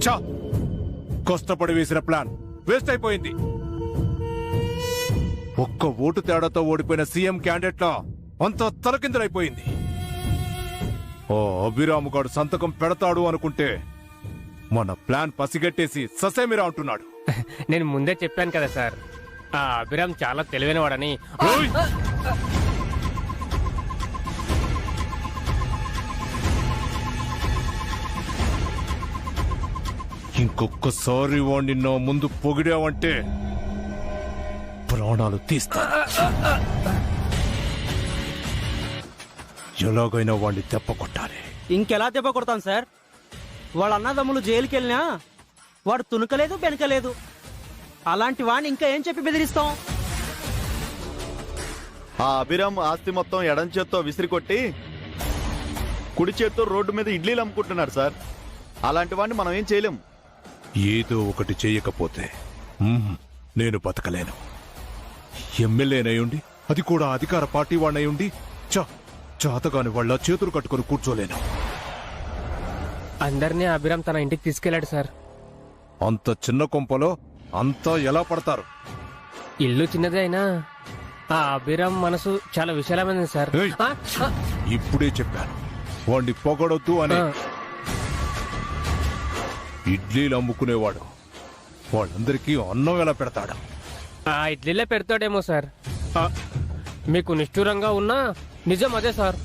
చా కష్టపడి వేసిన ప్లాన్ వేస్ట్ అయిపోయింది. ఒక్క ఓటు తేడాతో ఓడిపోయిన సీఎం క్యాండిడేట్ లా అంతా తలకిందులైపోయింది. ఓ అభిరామ్ గారు సంతకం పెడతాడు అనుకుంటే మన ప్లాన్ పసిగట్టేసి ససేమిరా అంటున్నాడు. నేను ముందే చెప్పాను కదా సార్, ఆ అభిరామ్ చాలా తెలివైన వాడని. ఇంకొకసారి వాణ్ణి నా ముందు పొగిడావంటే ప్రాణాలు తీస్తా. ఎలాగైనా వాణ్ణి దెబ్బ కొట్టాలి. ఇంకెలా దెబ్బ కొడతాం సార్? వాళ్ళ అన్నదమ్ములు జైలుకి వెళ్ళినా వాడు తునకలేదు బెనకలేదు. అలాంటి వాడిని ఇంకా ఏం చెప్పి బెదిరిస్తాం? ఆ అభిరామ్ ఆస్తి మొత్తం ఎడం చేత్తో విసిరి కొట్టి కుడి చేత్తో రోడ్డు మీద ఇడ్లీలు అమ్ముకుంటున్నారు సార్. అలాంటి వాడిని మనం ఏం చేయలేం. ఏదో ఒకటి చేయకపోతే నేను బతకలేను. ఎమ్మెల్యేనయుండి, అది కూడా అధికార పార్టీ వాడినయుండి చాతగాని వాళ్ళ చేతులు కట్టుకుని కూర్చోలేను. అందరినీ అభిరామ్ తన ఇంటికి తీసుకెళ్లాడు సార్. అంత చిన్న కొంపలో అంతా ఎలా పడతారు? ఇల్లు చిన్నదే అయినా ఆ అభిరామ్ మనసు చాలా విశాలమైనది సార్. ఏయ్! ఇప్పుడే చెప్పాను వాణ్ణి పొగడొద్దు అని. ఇడ్లీలు అమ్ముకునేవాడు వాళ్ళందరికీ అన్నం ఎలా పెడతాడు? ఆ ఇడ్లీలే పెడతాడేమో సార్. మీకు నిష్ఠూరంగా ఉన్నా నిజం అదే సార్.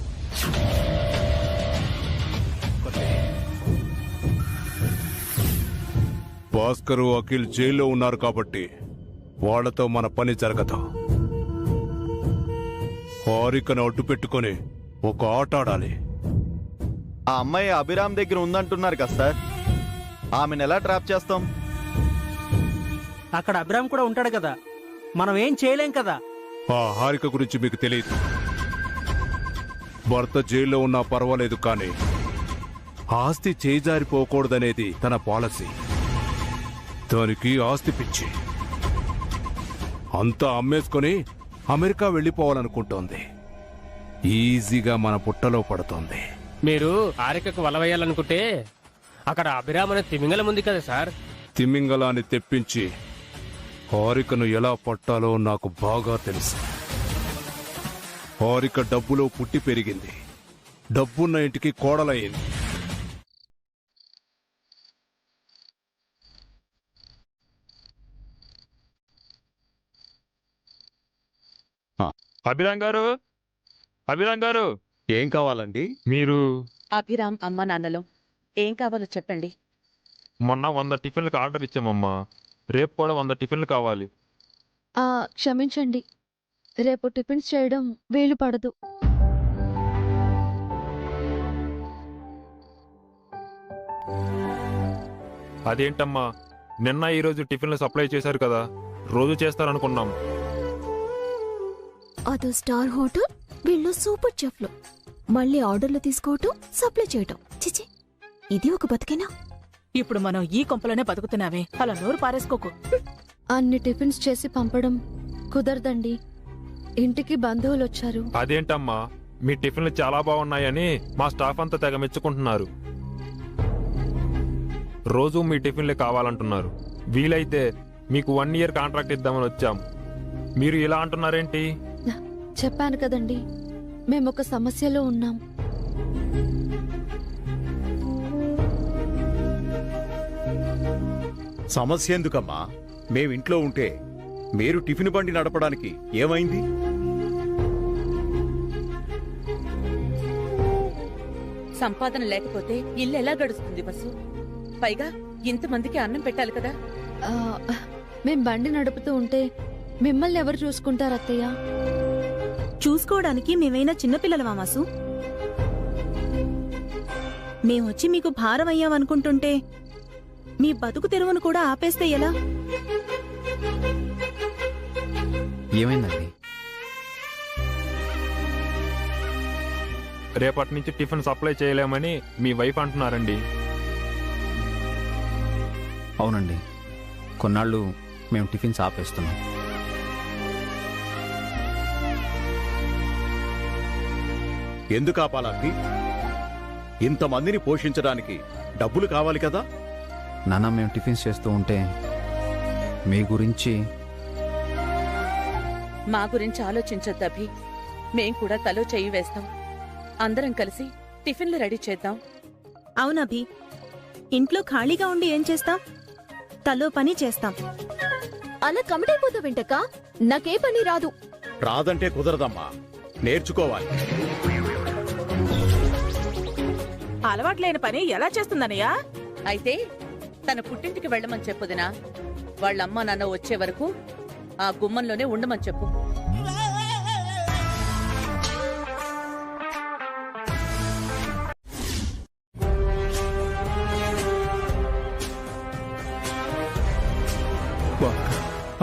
భాస్కరు, అఖిల్ జైల్లో ఉన్నారు కాబట్టి వాళ్లతో మన పని జరగదు. హారికను అడ్డు పెట్టుకుని ఒక ఆట ఆడాలి. ఆ అమ్మాయి అభిరామ్ దగ్గర ఉందంటున్నారు కదా సార్, ఆమెను ఎలా ట్రాప్ చేస్తాం? అక్కడ అభిరామ్ కూడా ఉంటాడు కదా, మనం ఏం చేయలేం కదా. ఆ హారిక గురించి మీకు తెలియదు. భర్త జైల్లో ఉన్నా పర్వాలేదు, కానీ ఆస్తి చేజారిపోకూడదనేది తన పాలసీ. దానికి ఆస్తి పిచ్చి. అంతా అమ్మేసుకొని అమెరికా వెళ్ళిపోవాలనుకుంటోంది. ఈజీగా మన పుట్టలో పడుతోంది. మీరు హారికకు వల వేయాలనుకుంటే అక్కడ అభిరామ్ అనే తిమింగలం ఉంది కదా సార్. తిమింగలాన్ని తెప్పించి హారికను ఎలా పట్టాలో నాకు బాగా తెలుసు. హారిక డబ్బులో పుట్టి పెరిగింది, డబ్బున్న ఇంటికి కోడలయ్యింది. అభిరామ్ గారు ఏం కావాలండి? మీరు అభిరామ్ అమ్మ నాన్నలు ఏం కావాలో చెప్పండి. మొన్న 100 టిఫిన్లకు ఆర్డర్ ఇచ్చామమ్మా. రేపు కూడా 100 టిఫిన్లు కావాలి. క్షమించండి, రేపు టిఫిన్స్ చేయడం వీలు పడదు. అదేంటమ్మా, నిన్న ఈరోజు టిఫిన్లు సప్లై చేశారు కదా, రోజు చేస్తారనుకున్నాం. అదో స్టార్ హోటల్, వీళ్ళు సూపర్ చెఫ్లు. మళ్ళీ ఆర్డర్లు తీసుకోవటం, సప్లై చేయటం. చిచి, ఇది ఒక బతికేనా? ఇప్పుడు మనం ఈ కొంపలోనే బతుకుతున్నావే, అలా నోరు పారేసుకోకు. అన్ని టిఫిన్స్ చేసి పంపడం కుదరదండి. ఇంటికి బంధువులు వచ్చారు. అదేంటమ్మా, మీ టిఫిన్లు చాలా బాగున్నాయని మా స్టాఫ్ అంతా తెగ మెచ్చుకుంటున్నారు. రోజు మీ టిఫిన్లు కావాలంటున్నారు. వీలైతే మీకు 1 year కాంట్రాక్ట్ ఇద్దామని వచ్చాం. మీరు ఇలా అంటున్నారేంటి? చెప్పాను కదండి, మేమొక సమస్యలో ఉన్నాం. సమస్య ఎందుకమ్మా? మేమింట్లో ఉంటే మీరు టిఫిన్ బండి నడపడానికి ఏమైంది? సంపాదన లేకపోతే ఇల్లు ఎలా గడుస్తుంది బస్సు? పైగా ఇంతమందికి అన్నం పెట్టాలి కదా. మేం బండి నడుపుతూ ఉంటే మిమ్మల్ని ఎవరు చూసుకుంటారు అత్తయ్య? చూసుకోవడానికి మేమైనా చిన్నపిల్లలమా మాసు? మేమొచ్చి మీకు భారం అయ్యామనుకుంటుంటే మీ బతుకు తెరువును కూడా ఆపేస్తే ఎలా? ఏమైందండి? రేపటి నుంచి టిఫిన్ సప్లై చేయలేమని మీ వైఫ్ అంటున్నారండి. అవునండి, కొన్నాళ్ళు మేము టిఫిన్స్ ఆపేస్తున్నాం. ఎందుకు ఆపాలండి? ఇంతమందిని పోషించడానికి డబ్బులు కావాలి కదా. నాన్న మేము టిఫిన్స్ చేస్తూ ఉంటే మీ గురించి మా గురించి ఆలోచించొద్దు అభి. మేం కూడా తలో చెయ్యి వేస్తాం. అందరం కలిసి టిఫిన్లు రెడీ చేద్దాం. అవునభి, ఇంట్లో ఖాళీగా ఉండి ఏం చేస్తాం? తలో పని చేస్తాం. అలా కమిట్ అయిపోతావేంటక్క? నాకే పని రాదు. రాదంటే కుదరదమ్మా, నేర్చుకోవాలి. అలవాట్లేని పని ఎలా చేస్తుందనయ్యా? అయితే తన పుట్టింటికి వెళ్ళమని చెప్పుదినా. వాళ్ళమ్మ నాన్న వచ్చే వరకు ఆ గుమ్మంలోనే ఉండమని చెప్పు.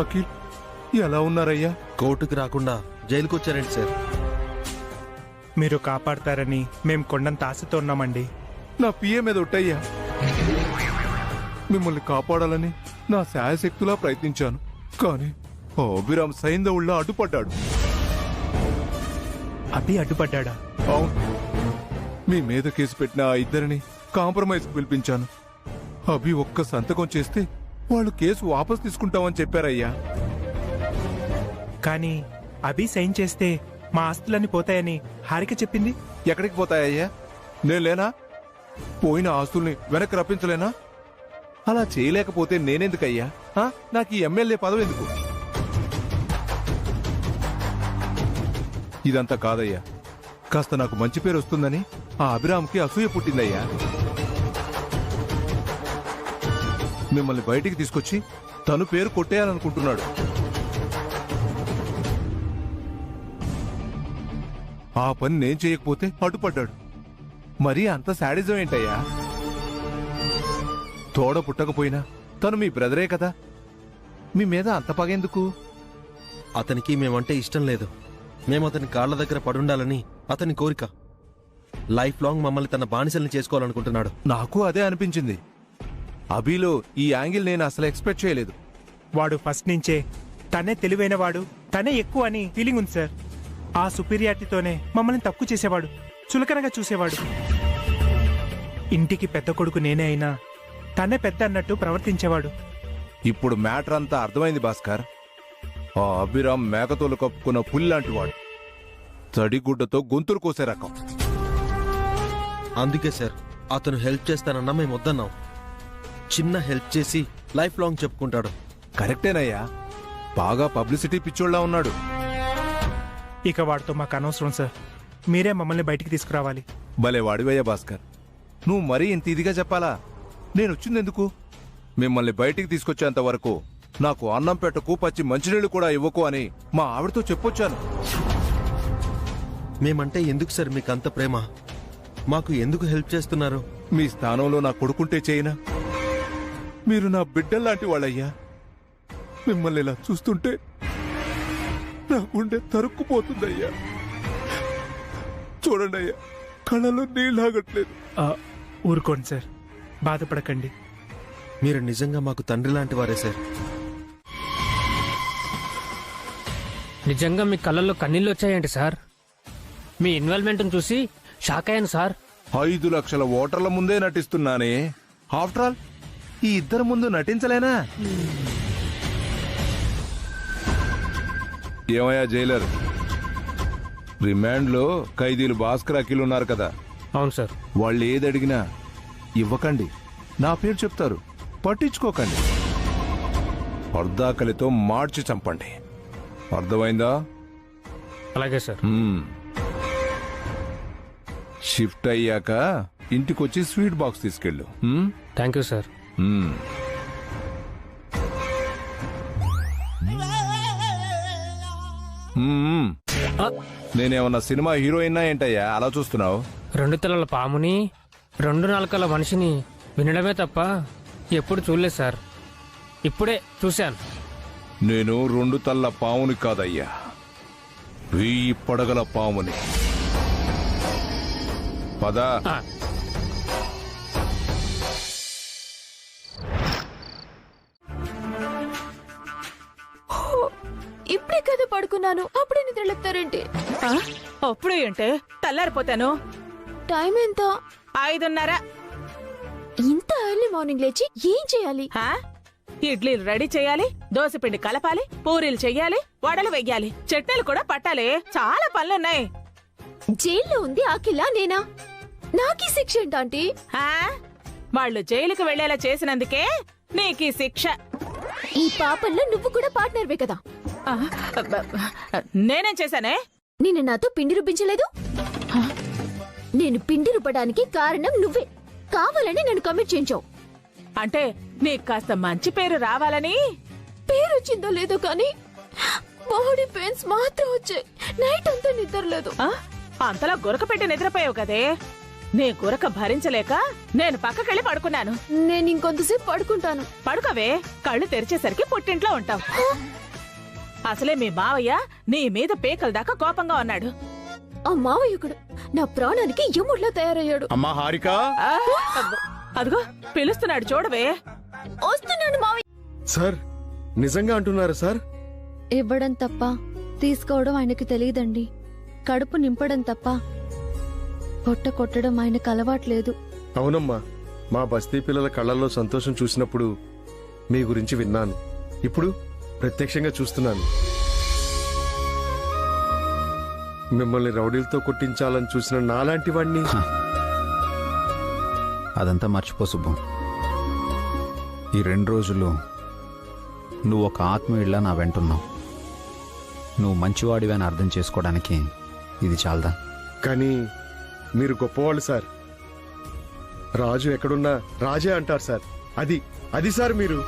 అఖిల్ ఎలా ఉన్నారయ్యా? కోర్టుకు రాకుండా జైలుకు వచ్చారండి సార్. మీరు కాపాడతారని మేం కొండంత ఆశతో ఉన్నామండి. నా పిఏ మీద ఒట్టయ్యా. మిమ్మల్ని కాపాడాలని నా శాయశక్తులా ప్రయత్నించాను, కానీ ఆ అభిరామ్ సైంధవుల్లా అడ్డుపడ్డాడు. అభి అడ్డుపడ్డా? అవును, మీ మీద కేసు పెట్టిన ఆ ఇద్దరిని కాంప్రమైజ్కి పిలిపించాను. అభి ఒక్క సంతకం చేస్తే వాళ్ళు కేసు వాపస్ తీసుకుంటామని చెప్పారయ్యా. కానీ అభి సైన్ చేస్తే మా ఆస్తులన్నీ పోతాయని హారిక చెప్పింది. ఎక్కడికి పోతాయ్యా? నేను లేనా? పోయిన ఆస్తుల్ని వెనక్కి రప్పించలేనా? అలా చేయలేకపోతే నేనెందుకయ్యా? నాకు ఈ ఎమ్మెల్యే పదవి ఎందుకు? ఇదంతా కాదయ్యా, కాస్త నాకు మంచి పేరు వస్తుందని ఆ అభిరామ్కి అసూయ పుట్టిందయ్యా. మిమ్మల్ని బయటికి తీసుకొచ్చి తను పేరు కొట్టేయాలనుకుంటున్నాడు. ఆ పని నేను చేయకపోతే అడ్డుపడ్డాడు. మరీ అంత శాడిజం ఏంటయ్యా? తోడ పుట్టకపోయినా తను మీ బ్రదరే కదా, మీ మీద అంత పగెందుకు? అతనికి మేమంటే ఇష్టం లేదు. మేము అతని కాళ్ల దగ్గర పడుండాలని అతని కోరిక. లైఫ్ లాంగ్ మమ్మల్ని తన బానిసల్ని చేసుకోవాలనుకుంటున్నాడు. నాకు అదే అనిపించింది. అభిలో ఈ యాంగిల్ నేను అసలు ఎక్స్పెక్ట్ చేయలేదు. వాడు ఫస్ట్ నుంచే తనే తెలివైనవాడు, తనే ఎక్కువ అని ఫీలింగ్ ఉంది సార్. ఆ సుపీరియారిటీతోనే మమ్మల్ని తక్కువ చేసేవాడు, చులకనగా చూసేవాడు. ఇంటికి పెద్ద కొడుకు నేనే అయినా తనే పెద్ద అన్నట్టు ప్రవర్తించేవాడు. ఇప్పుడు మ్యాటర్ అంతా అర్థమైంది భాస్కర్. ఆ అభిరామ్ మేకతోలు కప్పుకున్న పుల్లాంటి వాడు, తడిగుడ్డతో గొంతులు కోసే రకం. అందుకే సార్ అతను హెల్ప్ చేస్తానన్నా మేము వద్దన్నాం. చిన్న హెల్ప్ చేసి లైఫ్ లాంగ్ చెప్పుకుంటాడు. కరెక్టేనయ్యా, బాగా పబ్లిసిటీ పిచ్చోళ్ళ ఉన్నాడు. ఇక వాడితో మాకు అనవసరం సార్. మీరే మమ్మల్ని బయటికి తీసుకురావాలి. భలే వాడివయ్యా భాస్కర్, నువ్వు మరీ ఇంత ఇదిగా చెప్పాలా? నేనొచ్చిందెందుకు? మిమ్మల్ని బయటికి తీసుకొచ్చేంత వరకు నాకు అన్నం పెట్టకు, పచ్చి మంచినీళ్లు కూడా ఇవ్వకు అని మా ఆవిడతో చెప్పొచ్చాను. మేమంటే ఎందుకు సార్ మీకు అంత ప్రేమ? మాకు ఎందుకు హెల్ప్ చేస్తున్నారు? మీ స్థానంలో నా కొడుకుంటే చేయనా? మీరు నా బిడ్డల్లాంటి వాళ్ళయ్యా. మిమ్మల్ని ఇలా చూస్తుంటే నా గుండె తరుక్కుపోతుందయ్యా. చూడండి అయ్యా, కళ్ళలో నీళ్ళాగట్లేదు. ఊరుకోండి సార్, బాధపడకండి. మీరు నిజంగా మాకు తండ్రి లాంటి వారే సార్. నిజంగా మీ కళ్ళల్లో కన్నీళ్ళు వచ్చాయండి సార్. మీ ఇన్వాల్వ్మెంట్ చూసి షాక్ అయ్యాను సార్. 5 లక్షల ఓటర్ల ముందే నటిస్తున్నానే, ఆఫ్టర్ ఆల్ ఈ ఇద్దరు ముందు నటించలేనా? ఏమయ్యా జైలర్, రిమాండ్లో ఖైదీలు భాస్కర్, అఖిల్ ఉన్నారు కదా? అవును సార్. వాళ్ళు ఏది అడిగినా ఇవ్వకండి, నా పేరు చెప్తారు, పట్టించుకోకండి. అర్ధాకలితో మార్చి చంపండి, అర్థమైందా? అలాగే సార్. షిఫ్ట్ అయ్యాక ఇంటికొచ్చి స్వీట్ బాక్స్ తీసుకెళ్ళు. Thank you sir. నేనేమన్నా సినిమా హీరోయినా ఏంటయ్యా అలా చూస్తున్నావు? 2 తలల పాముని, 2 నాలుకల మనిషిని వినడమే తప్ప ఎప్పుడు చూడలేదు సార్. ఇప్పుడే చూశాను. నేను 2 తల్ల పాముని కాదయ్యా, 1000 పడగల పాముని. పదా. ఇప్పుడే కదా పడుకున్నాను, అప్పుడే నిద్రలేపుతారేంటి? అప్పుడే అంటే తెల్లారిపోతాను. టైం ఎంత? 5:30. ఇంత ఎర్లీ మార్నింగ్ లేచి ఏం చేయాలి? ఇడ్లీలు రెడీ చేయాలి, దోసపిండి కలపాలి, పూరీలు చెయ్యాలి, వడలు వెయ్యాలి, చట్నీలు కూడా పట్టాలి. చాలా పనులున్నాయి. జైల్లో ఉంది అఖిల నేనా? నాకీ శిక్ష ఏంటంటే? వాళ్ళు జైలుకు వెళ్లేలా చేసినందుకే నీకీ శిక్ష. ఈ పాపంలో నువ్వు కూడా పార్ట్నర్వే కదా? నేనేం చేశానే? నిన్న నాతో పిండి రుబ్బించలేదు? నేను పిండి రుబ్బడానికి కారణం నువ్వే. కావాలని నన్ను కమిట్ చేయించావు. అంటే నీకు కాస్త మంచి పేరు రావాలని? పేరు వచ్చిందో లేదో కానీ బాడీ పెయిన్స్ మాత్రం వచ్చాయి. నైట్ అంతా నిద్రలేదు. అంతలా గురక పెట్టి నిద్రపోయావు కదే. నీ గురక భరించలేక నేను పక్కకెళ్ళి పడుకున్నాను. నేను ఇంకొంతసేపు పడుకుంటాను. పడుకోవే, కళ్ళు తెరిచేసరికి పుట్టింట్లో ఉంటావు. అసలే మీ మావయ్య నీ మీద పేకల దాకా కోపంగా ఉన్నాడు. ఆ మావయ్యకుడు నా ప్రాణానికి యముడిలా తయారయ్యాడు. అమ్మా హారిక, అదిగో పిలుస్తున్నాడు చూడవే. వస్తున్నాడు మావయ్య. సార్, నిజంగా అంటున్నారా సార్? ఇవ్వడం తప్ప తీసుకోవడం ఆయనకి తెలియదండి. కడుపు నింపడం తప్ప పొట్ట కొట్టడం ఆయనకు అలవాట్లేదు. అవునమ్మా, మా బస్తీ పిల్లల కళ్ళల్లో సంతోషం చూసినప్పుడు మీ గురించి విన్నాను. ఇప్పుడు ప్రత్యక్షంగా చూస్తున్నాను. మిమ్మల్ని రౌడీలతో కొట్టించాలని చూసిన నాలాంటి వాణ్ణి. అదంతా మర్చిపో సుబ్బు. ఈ 2 రోజులు నువ్వు ఒక ఆత్మీయుడిలా నా వెంటున్నావు. నువ్వు మంచివాడివి అని అర్థం చేసుకోవడానికి ఇది చాలదా? కానీ మీరు గొప్పవాళ్ళు సార్. రాజు ఎక్కడున్నా రాజే అంటారు సార్. అది సార్ మీరు.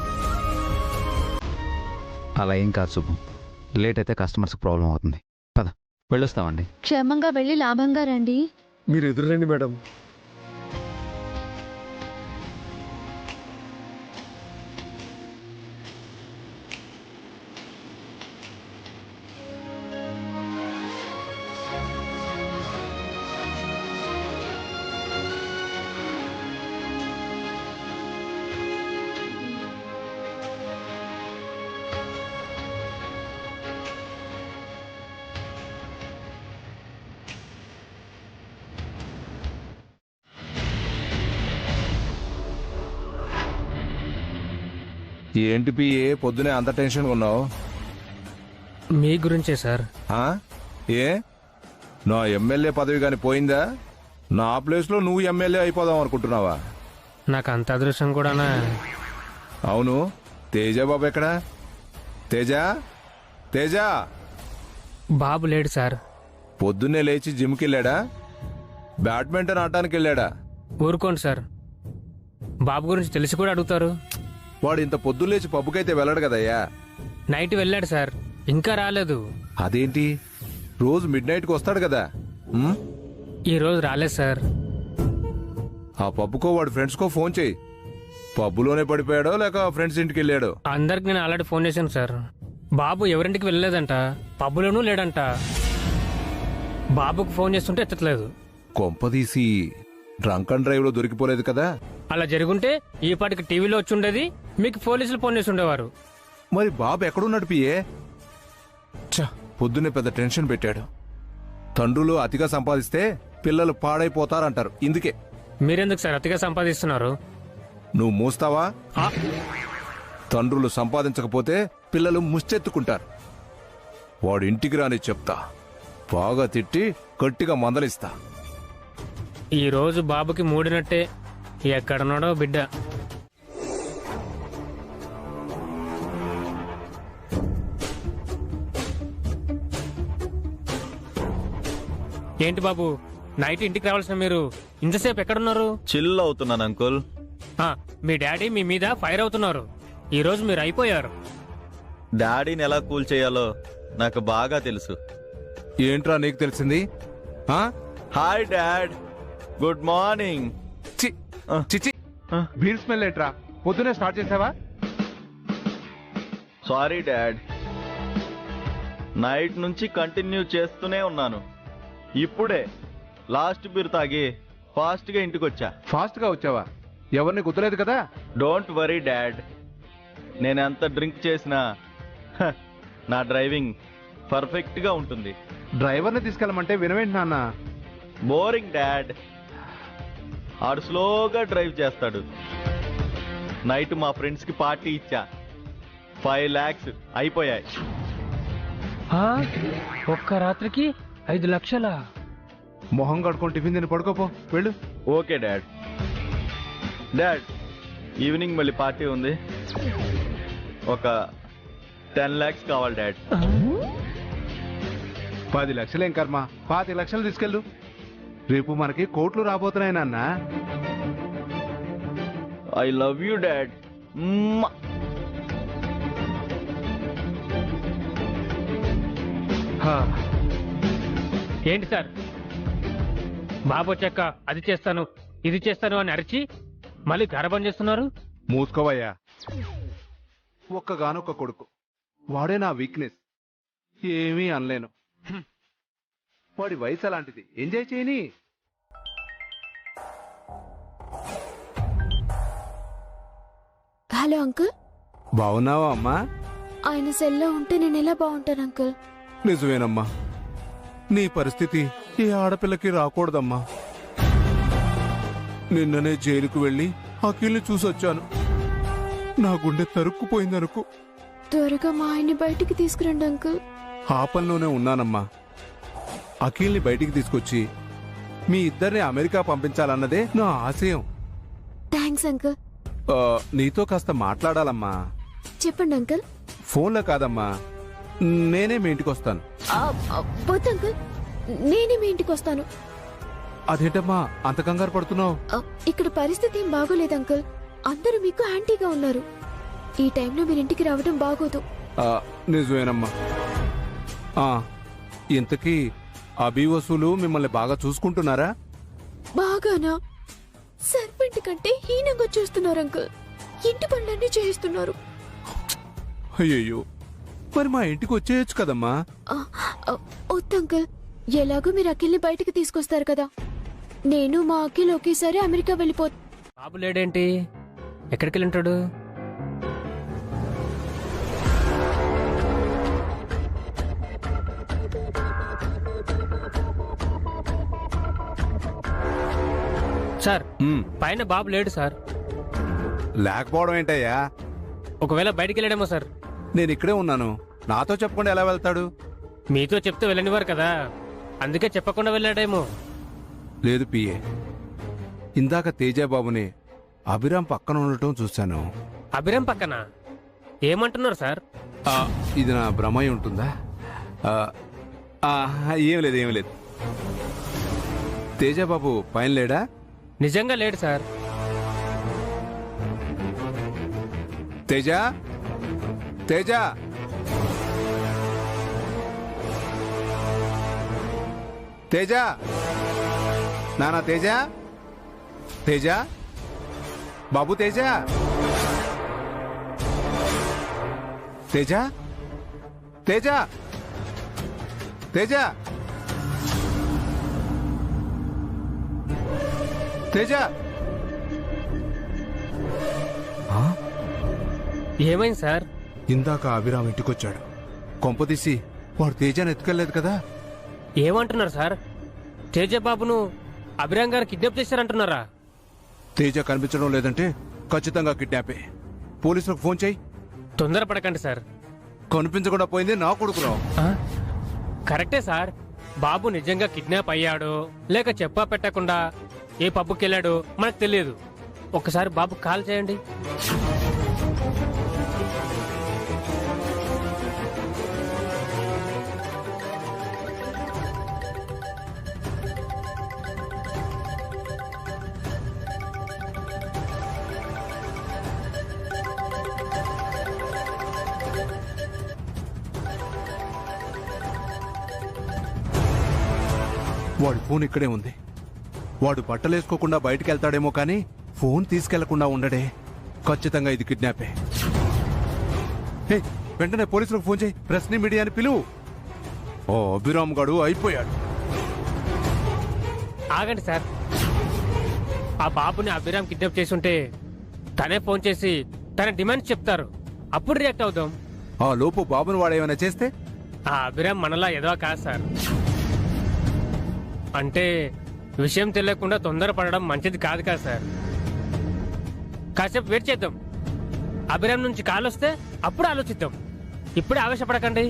అలా ఏం కాదు సుబ్బు. లేట్ అయితే కస్టమర్స్కి ప్రాబ్లం అవుతుంది. పద వెళ్ళొస్తామండి. క్షేమంగా వెళ్ళి లాభంగా రండి. మీరు ఎదురురండి మేడం. ఏంటి పిఏ పొద్దునే అంత టెన్షన్గా ఉన్నావు? మీ గురించే సార్. ఏ నా ఎమ్మెల్యే పదవి కానీ పోయిందా? నా ప్లేస్లో నువ్వు ఎమ్మెల్యే అయిపోదాం అనుకుంటున్నావా? నాకు అంత అదృష్టం కూడానా? అవును. తేజ బాబు ఎక్కడా? తేజ బాబు లేడు సార్. పొద్దున్నే లేచి జిమ్కి వెళ్ళాడా? బ్యాడ్మింటన్ ఆడటానికి వెళ్ళాడా? ఊరుకోండి సార్, బాబు గురించి తెలిసి కూడా అడుగుతారు. వాడు ఇంత పొద్దున్న లేచి పబ్బుకైతే వెళ్ళాడు కదయ్యా. నైట్ వెళ్ళాడు సార్, ఇంకా రాలేదు. అదేంటి, రోజు మిడ్-నైట్కి వస్తాడు కదా? ఈ రోజు రాలేదు సార్. ఆ పబ్బుకో వాడి ఫ్రెండ్స్కో ఫోన్ చేయి. పబ్బులోనే పడిపోయాడో లేక ఫ్రెండ్స్ ఇంటికి వెళ్ళాడో? అందరికి నేను ఆల్రెడీ ఫోన్ చేశాను సార్. బాబు ఎవరింటికి వెళ్ళలేదంట, పబ్బులోనూ లేడంట. బాబుకు ఫోన్ చేస్తుంటే ఎత్తట్లేదు. కొంపదీసి డ్రంక్ అండ్ డ్రైవ్ లో దొరికిపోలేదు కదా? అలా జరుగుంటే ఈ పాటికి టీవీలో వచ్చి ఉండేది, మీకు పోలీసులు ఫోన్ చేసి ఉండేవారు. మరి బాబు ఎక్కడున్నాడు పిఏ? పొద్దున్నే పెద్ద టెన్షన్ పెట్టాడు. తండ్రులు అతిగా సంపాదిస్తే పిల్లలు పాడైపోతారంటారు. ఇందుకే. మీరెందుకు సార్ అతిగా సంపాదిస్తున్నారు? నువ్వు మూస్తావా? తండ్రులు సంపాదించకపోతే పిల్లలు ముష్టెత్తుకుంటారు. వాడు ఇంటికి రాని చెప్తా, బాగా తిట్టి గట్టిగా మందలిస్తా. ఈ రోజు బాబుకి మూడినట్టే. ఎక్కడున్నాడో బిడ్డ. ఏంటి బాబు, నైట్ ఇంటికి రావాల్సిన మీరు ఇంతసేపు ఎక్కడున్నారు? చిల్ అవుతున్నాను అంకుల్. మీ డాడీ మీ మీద ఫైర్ అవుతున్నారు. ఈ రోజు మీరు అయిపోయారు. డాడీని ఎలా కూల్ చేయాలో నాకు బాగా తెలుసు. ఏంట్రా నీకు తెలిసింది? Hi dad, good morning. చిచి, బీర్ స్మెల్ ఏంట్రా? పొద్దునే స్టార్ట్ చేసావా? సారీ డాడ్, నైట్ నుంచి కంటిన్యూ చేస్తూనే ఉన్నాను. ఇప్పుడే లాస్ట్ బీర్ తాగి ఫాస్ట్ గా ఇంటికి వచ్చా. ఫాస్ట్ గా వచ్చావా? ఎవరిని గుర్తులేదు కదా? డోంట్ వరీ డాడ్, నేను ఎంత డ్రింక్ చేసినా నా డ్రైవింగ్ పర్ఫెక్ట్ గా ఉంటుంది. డ్రైవర్ని తీసుకెళ్ళమంటే వినవేంటి నాన్న? Boring dad. ఆడు స్లోగా డ్రైవ్ చేస్తాడు. నైట్ మా ఫ్రెండ్స్ కి పార్టీ ఇచ్చా, 5 lakhs అయిపోయాయి. ఒక్క రాత్రికి 5 లక్షలా? మొహం కడుకొని టిఫిన్ తిని పడుకోపో, వెళ్ళు. Okay dad. డాడ్, ఈవినింగ్ మళ్ళీ పార్టీ ఉంది, ఒక 10 lakhs కావాలి డాడ్. 10 లక్షలేం కర్మ, 25 లక్షలు తీసుకెళ్ళు. రేపు మనకి కోట్లు రాబోతున్నాయి నాన్న. I love you dad. ఏంటి సార్, బాబు వచ్చాక అది చేస్తాను ఇది చేస్తాను అని అరిచి మళ్ళీ గర్భం చేస్తున్నారు? మూసుకోవయ్యా. ఒక్కగానొక్క కొడుకు, వాడే నా వీక్నెస్. ఏమీ అనలేను. వాడి వయసు అలాంటిది, ఎంజాయ్ చేయని. Hello uncle. బాగున్నావా అమ్మా? ఆయన సెల్లో ఉంటే నేను ఎలా బాగుంటాను అంకుల్? నిజమేనమ్మా, నీ పరిస్థితి ఏ ఆడపిల్లకి రాకూడదమ్మా. నిన్ననే జైలుకు వెళ్ళి అఖిల్ని చూసొచ్చాను. నా గుండె తరుక్కుపోయిందనుకో. త్వరగా మా ఆయన్ని బయటికి తీసుకురండి అంకుల్. ఆ పనిలోనే ఉన్నానమ్మా. అఖిల్ని బయటికి తీసుకొచ్చి మీ ఇద్దరిని అమెరికా పంపించాలన్నదే నా ఆశయం. Thanks uncle. నీతో కాస్త మాట్లాడాలమ్మా. చెప్పండి అంకుల్. ఫోన్లో కాదమ్మా, నేనే మీ ఇంటికి వస్తాను. వద్దు అంకుల్, నేనే మీ ఇంటికి వస్తాను. అదేంటమ్మా అంత కంగారు పడుతున్నావు? ఇక్కడ పరిస్థితి ఏం బాగోలేదు అంకుల్. అందరూ మీకు యాంటీగా ఉన్నారు. ఈ టైంలో మీరు ఇంటికి రావడం బాగోదు. నిజమేనమ్మా. ఇంతకీ అభి వసూలు మిమ్మల్ని బాగా చూసుకుంటున్నారా? బాగానా? సర్పెంట్ కంటే హీనంగా చూస్తున్నారు అంకుల్. ఇంటి పనులన్నీ చేయిస్తున్నారు. అయ్యయ్యో, మరి మా ఇంటికి వచ్చేయచ్చు కదమ్మా. వద్దు అంకుల్, ఎలాగో మీరు అఖిల్ని బయటికి తీసుకొస్తారు కదా. నేను మా అఖిల్ ఒకేసారి అమెరికా వెళ్ళిపోతా. బాబు లేడేంటి? ఎక్కడికి వెళ్ళుంటాడు? సార్, పైన బాబు లేడు సార్. లేకపోవడం ఏంటయ్యా? ఒకవేళ బయటికి వెళ్ళాడేమో సార్. నేను ఇక్కడే ఉన్నాను, నాతో చెప్పకుండా ఎలా వెళ్తాడు? మీతో చెప్తే వెళ్ళనివారు కదా, అందుకే చెప్పకుండా వెళ్ళాడేమో. లేదు పిఏ, ఇందాక తేజబాబుని అభిరామ్ పక్కన ఉండటం చూశాను. అభిరామ్ పక్కన? ఏమంటున్నారు సార్? ఇది నా భ్రమై ఉంటుందా? ఏం లేదు, ఏం లేదు. తేజబాబు పైన లేడా? నిజంగా లేడు సార్. తేజ, తేజ, తేజ, నానా తేజ, తేజ, బాబు తేజ, తేజ, తేజ, తేజ, తేజ. ఏమైంది సార్? ఇందాక అభిరామ్ ఇంటికొచ్చాడు. కొంపదీసి వాడు తేజాన్ని ఎత్తుకెళ్ళలేదు కదా? ఏమంటున్నారు సార్? తేజబాబును అభిరామ్ గారు కిడ్నాప్ చేశారంటున్నారా? తేజ కనిపించడం లేదంటే ఖచ్చితంగా కిడ్నాపే. పోలీసులకు ఫోన్ చేయి. తొందరపడకండి సార్. కనిపించకుండా పోయింది నా కొడుకురావు. కరెక్టే సార్. బాబు నిజంగా కిడ్నాప్ అయ్యాడో లేక చెప్పా పెట్టకుండా ఏ పబ్బుకి వెళ్ళాడో మనకు తెలియదు. ఒకసారి బాబు కాల్ చేయండి. వాడి ఫోన్ ఇక్కడే ఉంది. వాడు బట్టలేసుకోకుండా బయటికి వెళ్తాడేమో కానీ ఫోన్ తీసుకెళ్లకుండా ఉండడే. ఖచ్చితంగా ఇది కిడ్నాపే. వెంటనే పోలీసులకు ఫోన్ చేయి, ప్రెస్ ని మీడియాని పిలువు. ఓ అభిరామ్ గాడు అయిపోయాడు. ఆగండి సార్. ఆ బాబుని అభిరామ్ కిడ్నాప్ చేసి ఉంటే తనే ఫోన్ చేసి తన డిమాండ్స్ చెప్తారు. అప్పుడు రియాక్ట్ అవుతాం. ఆ లోపు బాబుని వాడేమైనా చేస్తే? ఆ అభిరామ్ మనలా ఏదో కాదు సార్. అంటే విషయం తెలియకుండా తొందరపడడం మంచిది కాదు కదా సార్. కాసేపు వెయిట్ చేద్దాం. అభిరామ్ నుంచి కాల్ వస్తే అప్పుడు ఆలోచిద్దాం. ఇప్పుడే ఆవేశపడకండి.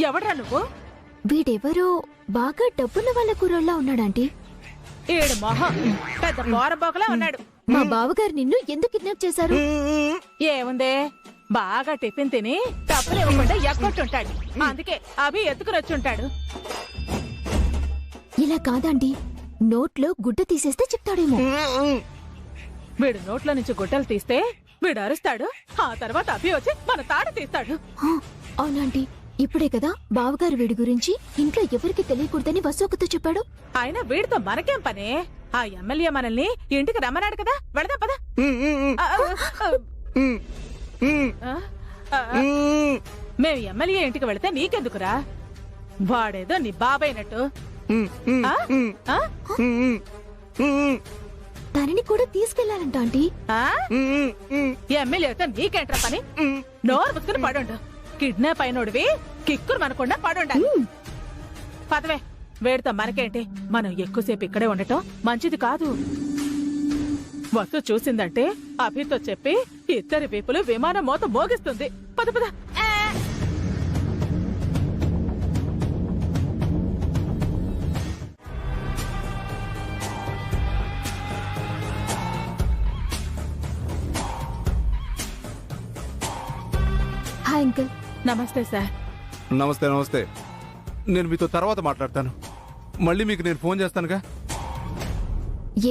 ఎవడ్రా నువ్వు? వీడెవరో బాగా డబ్బున్న వాళ్ళ కూరల్లా ఉన్నాడంటీ. ఏడు మొహం పెద్ద పోరబోకలా ఉన్నాడు. మా బావగారు నిన్ను ఎందుకు కిడ్నాప్ చేశారు? ఏముందే, బాగా టిఫిన్ తిని డబ్బులు ఇవ్వకుండా ఎక్కొట్టుంటాడు. అందుకే అభి ఎత్తుకుని వచ్చుంటాడు. ఇలా కాదండి, నోట్లో గుడ్డ తీసేస్తే చెప్తాడేమో. వీడు నోట్లో నుంచి గుడ్డలు తీస్తే వీడు అరుస్తాడు. ఆ తర్వాత అభి వచ్చి మన తాడు తీస్తాడు. అవునంటీ, ఇప్పుడే కదా బావగారు వీడి గురించి ఇంట్లో ఎవరికి తెలియకూడదని వసోకతో చెప్పాడు. అయినా వీడితో మనకేం పని? ఆ ఎమ్మెల్యే మనల్ని ఇంటికి రమ్మన్నాడు కదా, వెళదాం పదా. మేము ఎమ్మెల్యే ఇంటికి వెళితే నీకెందుకురా? వాడేదో నీ బాబైనట్టు. తనని కూడా తీసుకెళ్లాలంట ఆంటీ. ఎమ్మెల్యేతో నీకేంట్రా పని? నోరు ముసుకుని పడుండు. కిడ్నాప్ అయినోడివి కిక్కురు మనకుండా పడుండాలి. పదవే, వేడితో మనకేంటి? మనం ఎక్కువసేపు ఇక్కడే ఉండటం మంచిది కాదు. వస్తు చూసిందంటే అభితో చెప్పి ఇద్దరి వైపులు విమానం మోత మోగిస్తుంది. పద పద. Hi uncle. నమస్తే సార్. నమస్తే నమస్తే. నేను మీతో తర్వాత మాట్లాడతాను. మళ్ళీ మీకు నేను ఫోన్ చేస్తానుగా.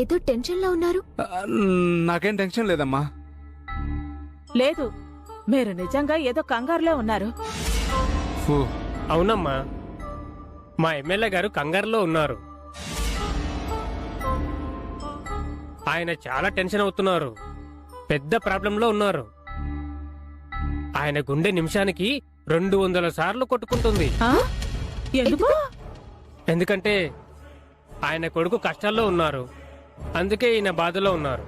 ఏదో టెన్షన్ లో ఉన్నారు. నాకేం టెన్షన్ లేదమ్మా. లేదు, మీరు నిజంగా ఏదో కంగారులో ఉన్నారు. అవునమ్మా, మా ఎమ్మెల్యే గారు కంగారులో ఉన్నారు. ఆయన చాలా టెన్షన్ అవుతున్నారు. పెద్ద ప్రాబ్లంలో ఉన్నారు. ఆయన గుండె నిమిషానికి 200 సార్లు కొట్టుకుంటుంది. ఎందుకు? ఎందుకంటే ఆయన కొడుకు కష్టాల్లో ఉన్నారు. అందుకే ఈయన బాధలో ఉన్నారు.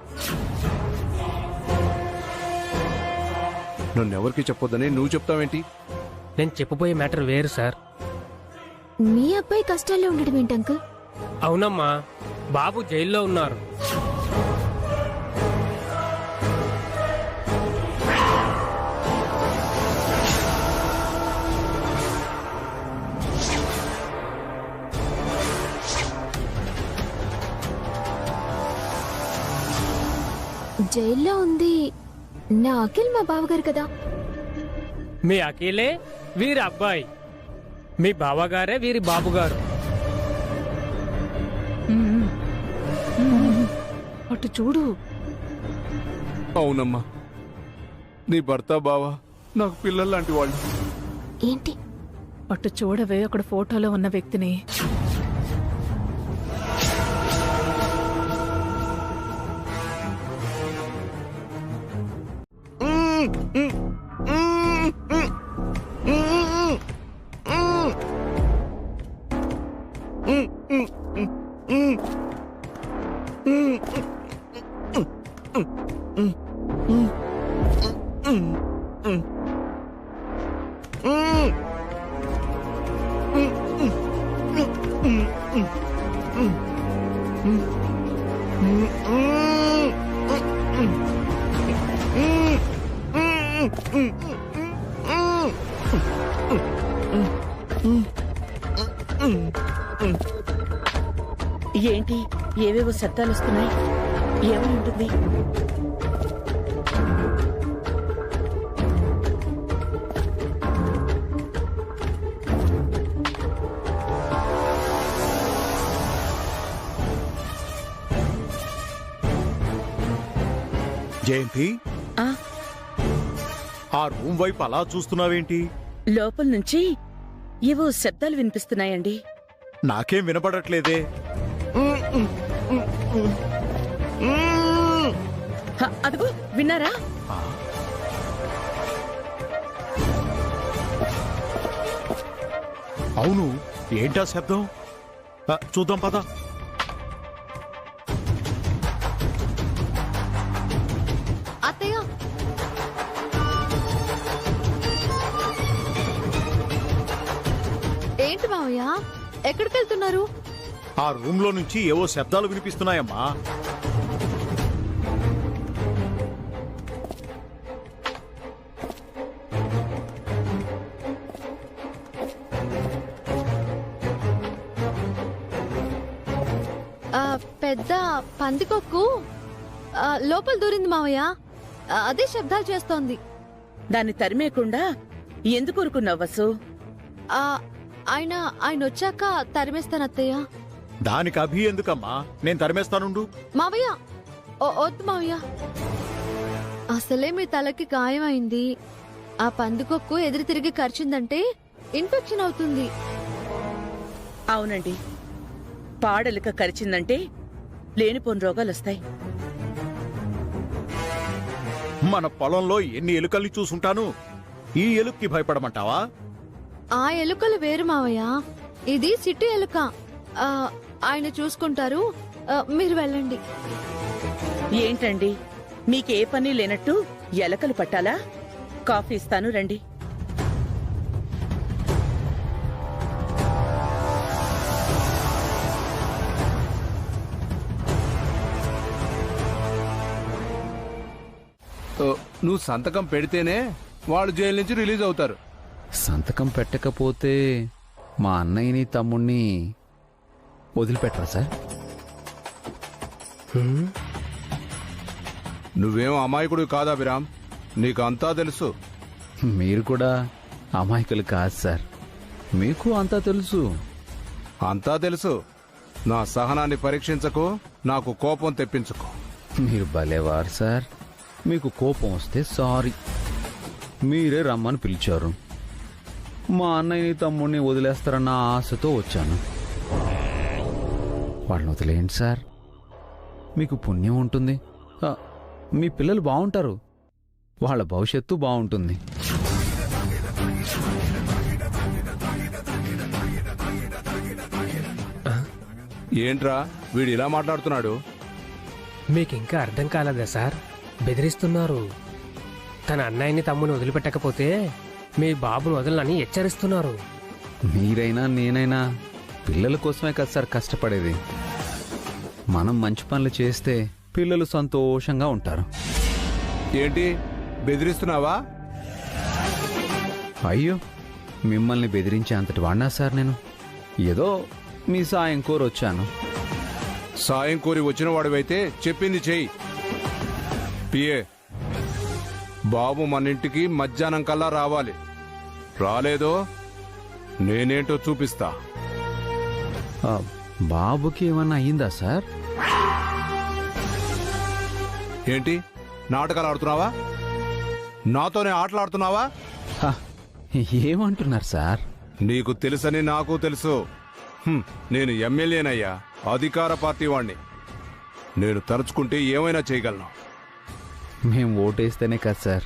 నన్నెవరికి చెప్పొద్దని నువ్వు చెప్తావేంటి? నేను చెప్పబోయే మ్యాటర్ వేరు సార్. మీ అబ్బాయి కష్టాల్లో ఉండడం ఏంటి అంకుల్? అవునమ్మా, బాబు జైల్లో ఉన్నారు. జైల్లో ఉంది నా అఖిల్, మా బావగారు కదా. మీ అఖిలే వీరి అబ్బాయి, మీ బావగారే వీరి బాబుగారు. అటు చూడు. అవునమ్మా, నీ భర్త బావ నాకు పిల్లలు లాంటి వాళ్ళు. ఏంటి? అటు చూడవే, అక్కడ ఫోటోలో ఉన్న వ్యక్తిని. ఏంటి ఏవేవో శబ్దాలు వస్తున్నాయి? ఏమై ఉంటుంది? జయంతి, ఆ రూమ్ వైపు అలా చూస్తున్నావేంటి? లోపల నుంచి ఏవో శబ్దాలు వినిపిస్తున్నాయండి. నాకేం వినపడట్లేదే. అదిగో, విన్నారా? అవును, ఏంటా శబ్దం? చూద్దాం పద. మావయ్య ఎక్కడికి వెళ్తున్నారు? ఆ రూమ్ లో నుంచి ఏవో శబ్దాలు వినిపిస్తున్నాయమ్మా. పెద్ద పందికొక్కు లోపల దూరింది మావయ్య. అదే శబ్దాలు చేస్తోంది. దాన్ని తరిమేకుండా ఎందుకు ఊరుకున్నావు వసు? ఆయన వచ్చాక తరిమేస్తాను అత్తయ్య. దానికి అభి ఎందుకమ్మా, నేను తరిమేస్తానుండు. మావయ్య వద్దు మావయ్య, అసలే మీ తలకి గాయమైంది. ఆ పందికొక్కు ఎదురు తిరిగి కరిచిందంటే ఇన్ఫెక్షన్ అవుతుంది. అవునండి, పాడలిక కరిచిందంటే లేనిపోని రోగాలొస్తాయి. మన పొలంలో ఎన్ని ఎలుకల్ని చూసుంటాను, ఈ ఎలుక్కి భయపడమంటావా? ఆ ఎలుకలు వేరు మావయ్య, ఇది సిటీ ఎలుక. ఆయన చూసుకుంటారు, మీరు వెళ్ళండి. ఏంటండి మీకే పని లేనట్టు ఎలకలు పట్టాలా? కాఫీ ఇస్తాను రండి. నువ్వు సంతకం పెడితేనే వాళ్ళు జైలు నుంచి రిలీజ్ అవుతారు. సంతకం పెట్టకపోతే మా అన్నయ్యని తమ్ముణ్ణి వదిలిపెట్టరా సార్? నువ్వేం అమాయకుడు కాదా అభిరామ్, నీకు అంతా తెలుసు. మీరు కూడా అమాయకులు కాదు సార్, మీకు అంతా తెలుసు. అంతా తెలుసు. నా సహనాన్ని పరీక్షించకు, నాకు కోపం తెప్పించుకో. మీరు భలేవారు సార్. మీకు కోపం వస్తే సారీ, మీరే రమ్మని పిలిచారు. మా అన్నయ్యని తమ్ముడిని వదిలేస్తారన్న ఆశతో వచ్చాను. వాళ్ళని వదిలేయండి సార్, మీకు పుణ్యం ఉంటుంది. మీ పిల్లలు బాగుంటారు, వాళ్ళ భవిష్యత్తు బాగుంటుంది. ఏంట్రా వీడు ఇలా మాట్లాడుతున్నాడు? మీకింకా అర్థం కాలేదా సార్? బెదిరిస్తున్నారు. తన అన్నయ్యని తమ్ముని వదిలిపెట్టకపోతే మీ బాబును వదలని హెచ్చరిస్తున్నారు. మీరైనా నేనైనా పిల్లల కోసమే కదా సార్ కష్టపడేది. మనం మంచి పనులు చేస్తే పిల్లలు సంతోషంగా ఉంటారు. ఏంటి బెదిరిస్తున్నావా? అయ్యో, మిమ్మల్ని బెదిరించే అంతటి వాడినా సార్ నేను? ఏదో మీ సాయం కోరి వచ్చాను. సాయం కోరి వచ్చిన వాడివైతే చెప్పింది చెయ్యి. పిఏ, బాబు మన ఇంటికి మధ్యాహ్నం కల్లా రావాలి. రాలేదో నేనేంటో చూపిస్తా. బాబుకి ఏమన్నా అయ్యిందా సార్? ఏంటి నాటకాలు ఆడుతున్నావా? నాతోనే ఆటలాడుతున్నావా? ఏమంటున్నారు సార్? నీకు తెలుసని నాకు తెలుసు. నేను ఎమ్మెల్యేనయ్యా, అధికార పార్టీ వాణ్ణి. నేను తలుచుకుంటే ఏమైనా చేయగలను. మేం ఓటేస్తేనే కదా సార్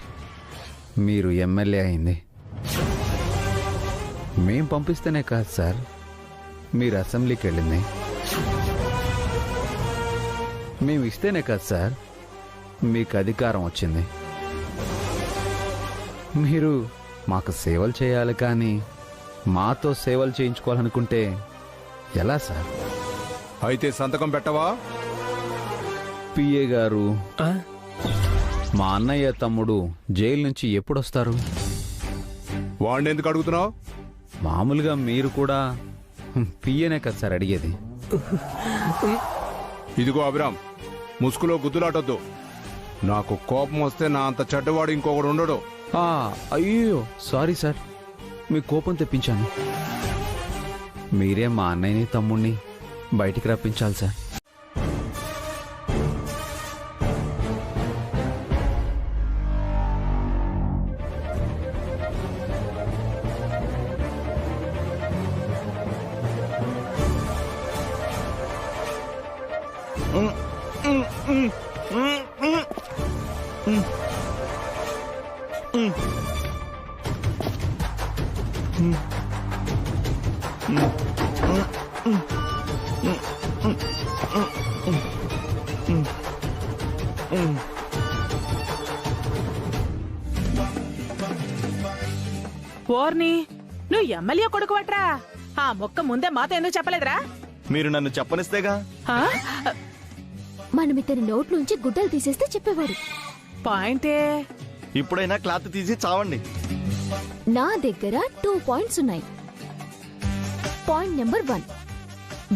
మీరు ఎమ్మెల్యే అయింది. మేం పంపిస్తేనే కాదు సార్ మీరు అసెంబ్లీకి వెళ్ళింది. మేము ఇస్తేనే కదా సార్ మీకు అధికారం వచ్చింది. మీరు మాకు సేవలు చేయాలి కానీ మాతో సేవలు చేయించుకోవాలనుకుంటే ఎలా సార్? అయితే సంతకం పెట్టవా? పిఏ గారు, మా అన్నయ్య తమ్ముడు జైలు నుంచి ఎప్పుడొస్తారు? వాడిని ఎందుకు అడుగుతున్నావు? మామూలుగా మీరు కూడా పిఏనే కదా సార్ అడిగేది. ఇదిగో అభిరామ్, ముసుగులో గుద్దులాటొద్దు. నాకు కోపం వస్తే నా అంత చెడ్డవాడు ఇంకొకడు ఉండడు. అయ్యో సారీ సార్, మీ కోపం తెప్పించాను. మీరే మా అన్నయ్యని తమ్ముణ్ణి బయటికి రప్పించాలి సార్. ఓర్ని, నువ్వు ఎమ్మెల్యే కొడుకువట్రా? ఆ మొక్క ముందే మాతో ఎందుకు చెప్పలేదురా? మీరు నన్ను చెప్పనిస్తేగా. ఆ? మనం ఇతని నోట్ నుంచి గుడ్డలు తీసేస్తే చెప్పేవాడు. పాయింటే. ఇప్పుడైనా క్లాత్ తీసి చావండి. నా దగ్గర 2 పాయింట్స్ ఉన్నాయి. పాయింట్ నెంబర్ 1,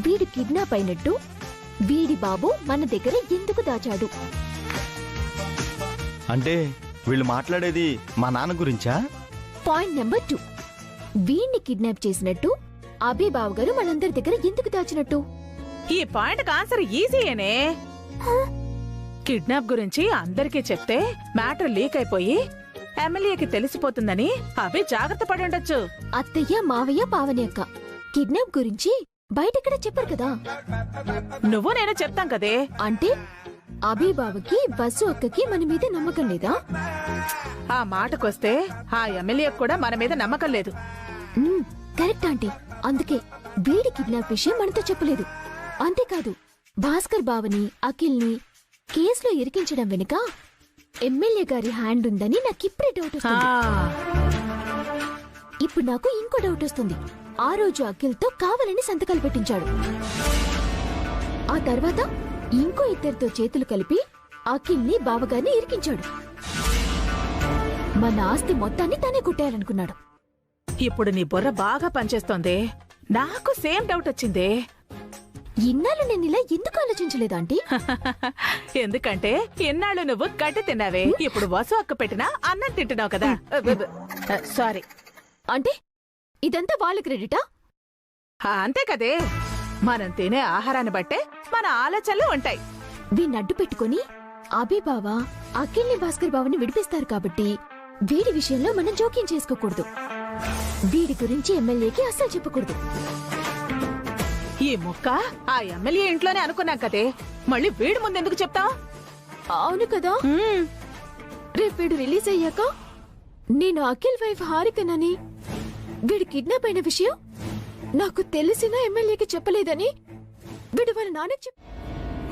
వీడు కిడ్నాప్ అయినట్టు వీడి బాబు మన దగ్గర ఎందుకు దాచాడు? అంటే వీళ్ళు మాట్లాడేది మా నాన్న గురించా? పాయింట్ నెంబర్ 2, వీడిని కిడ్నాప్ చేసినట్టు అభి బాబు గారు మనందరి దగ్గర ఎందుకు దాచినట్టు? ఈ పాయింట్ ఆన్సర్ ఈజీయేనే. కిడ్నాప్ గురించి అందరికీ చెప్తే మ్యాటర్ లీక్ అయిపోయి ఎమ్మెల్యేకి తెలిసిపోతుందని అభి జాగ్రత్త పడి ఉండొచ్చు. అత్తయ్య, మావయ్య, పావని అక్క కిడ్నాప్ గురించి బయటెక్కడ చెప్పరు కదా. నువ్వు నేను చెప్తాం కదే. అంటే అభి బాబుకి, వసు అక్కకి మన మీద నమ్మకం లేదా? ఆ మాటకొస్తే ఆ ఎమ్మెల్యే కూడా మన మీద నమ్మకం లేదు. Correct aunty. అందుకే వీడి కిడ్నాప్ విషయం మనతో చెప్పలేదు. అంతేకాదు, భాస్కర్ బావని, అఖిల్ని కేసులో ఇరికించడం వెనుక ఎమ్మెల్యే గారి హ్యాండ్ ఉందని నాకిప్పుడే డౌట్ వస్తుంది. ఇప్పుడు నాకు ఇంకో డౌట్ వస్తుంది. ఆ రోజు అఖిల్తో కావాలని సంతకాలు పెట్టించాడు. ఆ తర్వాత ఇంకో ఇద్దరితో చేతులు కలిపి అఖిల్ని, బావగారిని ఇరికించాడు. మన ఆస్తి మొత్తాన్ని తనే కొట్టేయాలనుకున్నాడు. ఇప్పుడు నీ బుర్ర బాగా పనిచేస్తోంది. నాకు సేమ్ డౌట్ వచ్చిందే. ఇన్నాళ్ళు నేను ఇలా ఎందుకు ఆలోచించలేదు ఆంటీ? ఎందుకంటే ఇన్నాళ్ళు నువ్వు గడ్డి తిన్నావే, ఇప్పుడు వసు అక్క పెట్టినా అన్నం తింటున్నావు కదా. సారీ. అంటే ఇదంతా వాళ్ళ క్రెడిటా? అంతే కదే. మనం తినే ఆహారాన్ని బట్టే మన ఆలోచనలు ఉంటాయి. వీణ్ణి అడ్డు పెట్టుకుని అభి బావ అఖిల్ని, భాస్కర్ బావని విడిపిస్తారు కాబట్టి వీడి విషయంలో మనం జోక్యం చేసుకోకూడదు. వీడి గురించి ఎమ్మెల్యేకి అస్సలు చెప్పకూడదు. ఈ ముక్క ఆ ఎమ్మెల్యే ఇంట్లోనే అనుకున్నాం కదే, మళ్ళీ వీడి ముందెందుకు చెప్తావు? అవును కదా. రేపు వీడు రిలీజ్ అయ్యాక నేను అఖిల్ వైఫ్ హారికనని, వీడు కిడ్నాప్ అయిన విషయం నాకు తెలిసిన ఎమ్మెల్యేకి చెప్పలేదని వీడు వాళ్ళ నాన్నకి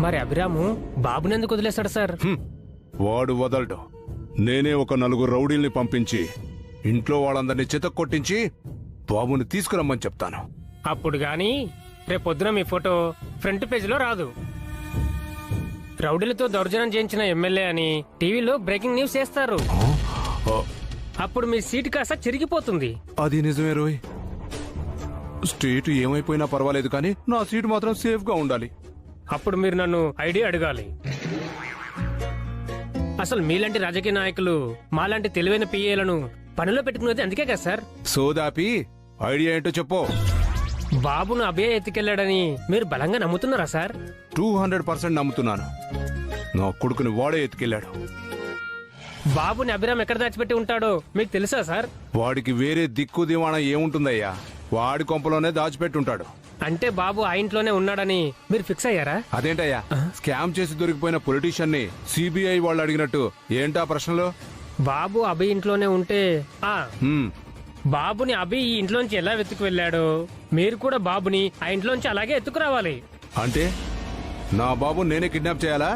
మరి అభిరాము బాబునెందుకు వదిలేస్తాడు సార్? వాడు వదలడు. నేనే ఒక 4 రౌడీల్ని పంపించి ఇంట్లో వాళ్ళందరినీ చితక్కొట్టించి బాబుని తీసుకురమ్మని చెప్తాను. అప్పుడు గాని రేపొద్దున మీ ఫోటో ఫ్రంట్ పేజీలో రాదు. రౌడీలతో దౌర్జన్యం చేయించిన ఎమ్మెల్యే అని టీవీలో బ్రేకింగ్ న్యూస్ చేస్తారు. అప్పుడు మీ సీటు కాస్త చిరిగిపోతుంది. అది నిజమే రోయ్. స్టేట్ ఏమైపోయినా పర్వాలేదు కానీ నా సీటు మాత్రం సేఫ్ గా ఉండాలి. అప్పుడు మీరు నన్ను ఐడియా అడగాలి. అసలు మీలాంటి రాజకీయ నాయకులు మాలాంటి తెలివైన పిఏలను పనిలో పెట్టుకునేది అందుకే కదా సార్. సోదాపి ఐడియా ఏంటో చెప్పు. బాబును అభయ ఎత్తుకెళ్లాడని మీరు బలంగా నమ్ముతున్నారా సార్? 200% నమ్ముతున్నాను. నా కొడుకుని వాడే ఎత్తుకెళ్లాడు. బాబుని అభిరామ్ ఎక్కడ దాచిపెట్టి ఉంటాడో మీకు తెలుసా సార్? వాడికి వేరే దిక్కు దివాణా ఏముంటుందయ్యా, వాడి కొంపలోనే దాచిపెట్టుంటాడు. అంటే బాబు ఆ ఇంట్లోనే ఉన్నాడని మీరు ఫిక్స్ అయ్యారా? అదేంటయ్యా, స్కామ్ చేసి దొరికిపోయిన పొలిటీషియన్ ని సిబిఐ వాళ్ళు అడిగినట్టు ఏంటా ప్రశ్నలు? బాబు అభి ఇంట్లోనే ఉంటే బాబుని అభి ఈ ఇంట్లోంచి ఎలా వెతుకు వెళ్ళాడో మీరు కూడా బాబుని ఆ ఇంట్లోంచి అలాగే ఎత్తుకురావాలి. అంటే నా బాబు నేనే కిడ్నాప్ చేయాలా?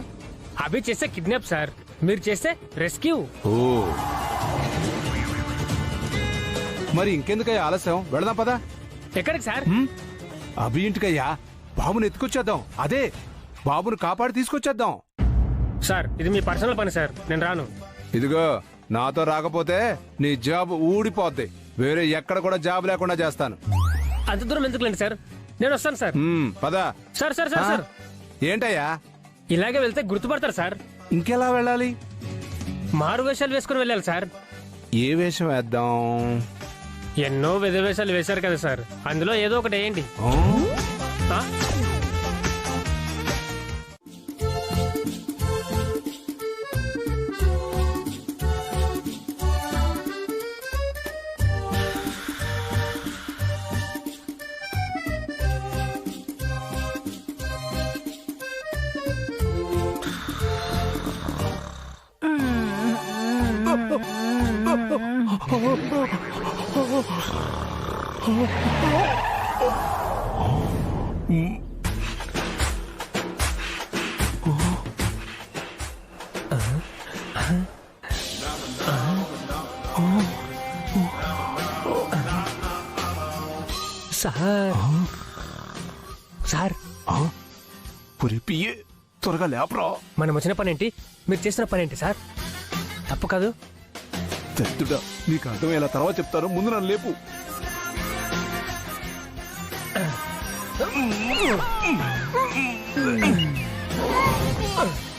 అభి చేస్తే కిడ్నాప్ సార్, మీరు చేస్తే రెస్క్యూ. ఓ, మరి ఇంకెందుకయ్యా ఆలస్యం, వెళదాం పదా. ఎక్కడికి సార్? అభి ఇంటికయ్యా. బాబుని ఎత్తుకొచ్చేద్దాం. అదే బాబును కాపాడి తీసుకొచ్చేద్దాం. సార్ ఇది మీ పర్సనల్ పని సార్, నేను రాను. ఇదిగో, నాతో రాకపోతే నీ జాబ్ ఊడిపోద్ది. వేరే ఎక్కడ కూడా జాబ్ లేకుండా చేస్తాను. అంత దూరం ఎందుకులేండి సార్, నేను వస్తాను సార్. పదా. సార్ సార్ సార్ సార్ ఏంటయ్యా? ఇలాగే వెళ్తే గుర్తుపడతారు సార్. ఇంకెలా వెళ్ళాలి? మారు వేషాలు వేసుకుని వెళ్ళాలి సార్. ఏ వేషం వేద్దాం? ఎన్నో వేషాలు వేశారు కదా సార్, అందులో ఏదో ఒకటి వేయండి. సార్ సార్ పియ్యే త్వరగా లేపరా. మనం వచ్చిన పని ఏంటి, మీరు చేసిన పని ఏంటి సార్? తప్పు కాదు. తెత్తుడా, నీకు అర్థమయ్యేలా తర్వాత చెప్తాను, ముందు నన్ను లేపు. Mm-hmm.